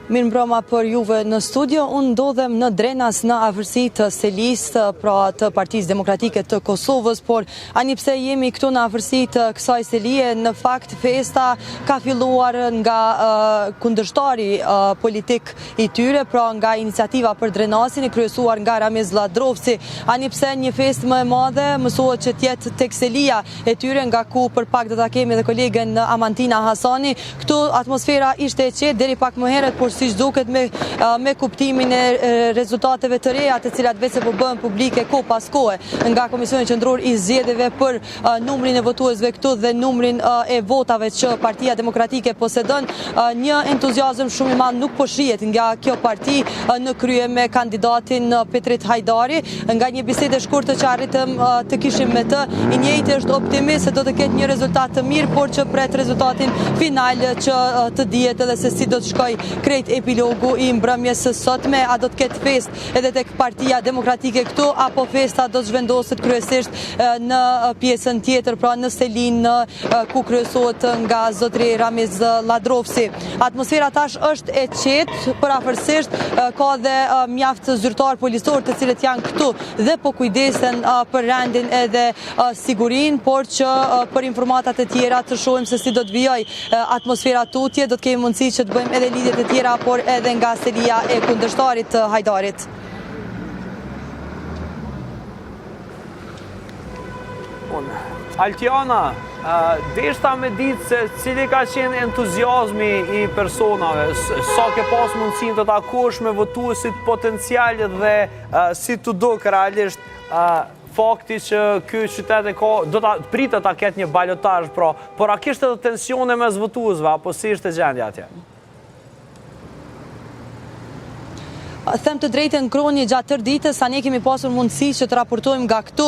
Mirë mbroma për juve në studio, unë ndodhem në Drenas në afërsi të Selis, pra të Partisë Demokratike të Kosovës, por ani pse jemi këtu në afërsi të kësaj selie, në fakt festa ka filluar nga kundërshtari politik i tyre, pra nga iniciativa për Drenasin e kryesuar nga Ramiz Ladrovci. Ani pse një fest më e madhe mësohet që tjetë tek selia e tyre, nga ku për pak do ta kemi dhe kolegen Amantina Hasani. Këtu atmosfera ishte e qetë deri pak më herët, por si duket me kuptimin e rezultateve të reja të cilat vetë po bëhen publike kohë pas kohe nga Komisioni Qendror i Zgjedhjeve për numrin e votuesve këtu dhe numrin e votave që Partia Demokratike posedon, një entuziazëm shumë i madh nuk po shihet nga kjo parti në krye me kandidatin Petrit Hajdari. Nga një bisedë e shkurtër që arritëm të kishim me të, i njëjti është optimist se do të ketë një rezultat të mirë, por që pret rezultatin final që të dihet edhe se si do të shkojë krejt epilogu i mbrëmjes së sotme, a do të ketë fest edhe tek Partia Demokratike këtu, apo festa do të zhvendoset kryesisht në pjesën tjetër, pra në Selin, ku kryesohet nga zotri Ramiz Ladrovci. Atmosfera tash është e qetë, përafërsisht ka dhe mjaft zyrtar policor të cilët janë këtu dhe po kujdesen për rendin edhe sigurin, por që për informatat e tjera të shohim se si do të vijoj atmosfera tutje, do të kemi mundësi që të bëjmë edhe lidhjet e tjera, por edhe nga selia e kundërshtarit të Hajdarit. Altiana, deshta me ditë se cili ka qenë entuziazmi i personave, sa ke pas mundësin të takosh me votuesit potencial dhe si të duk realisht fakti që ky qytet do ta pritet ta ketë një balotazh, por a kishte edhe tensione mes votuesve apo si ishte gjendja atje? Them të drejtën, kroni gjatë tërë ditës, sa ne kemi pasur mundësi që të raportojmë nga këtu,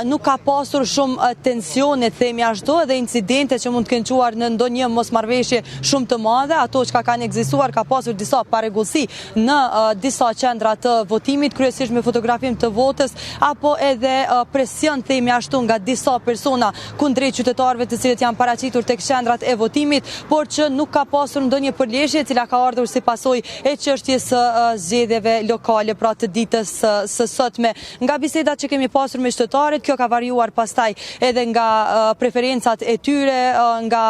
nuk ka pasur shumë tensione, themi ashtu, edhe incidente që mund të kenë quar në ndonjë mosmarrveshje shumë të madhe. Ato që kanë ekzistuar, ka pasur disa parregullsi në disa qendra të votimit, kryesisht me fotografim të votës, apo edhe presion, themi ashtu, nga disa persona kundrejt qytetarëve të cilët janë paraqitur tek qendrat e votimit, por që nuk ka pasur ndonjë përleshje e cila ka ardhur si pasojë e çështjes së zgjedhjeve lokale, pra të ditës së sotme. Nga bisedat që kemi pasur me qytetarët, kjo ka variuar pastaj edhe nga preferencat e tyre, nga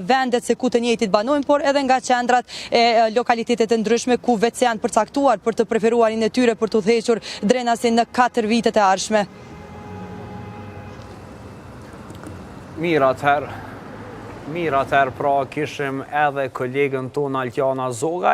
vendet se ku të njëjtit banojnë, por edhe nga qendrat e lokalitetet e ndryshme ku vetë janë përcaktuar për të preferuarin e tyre për të udhëhequr Drenasin në 4 vitet e ardhshme. Mirë atëherë, pra kishim edhe kolegën tonë Altiana Zogaj.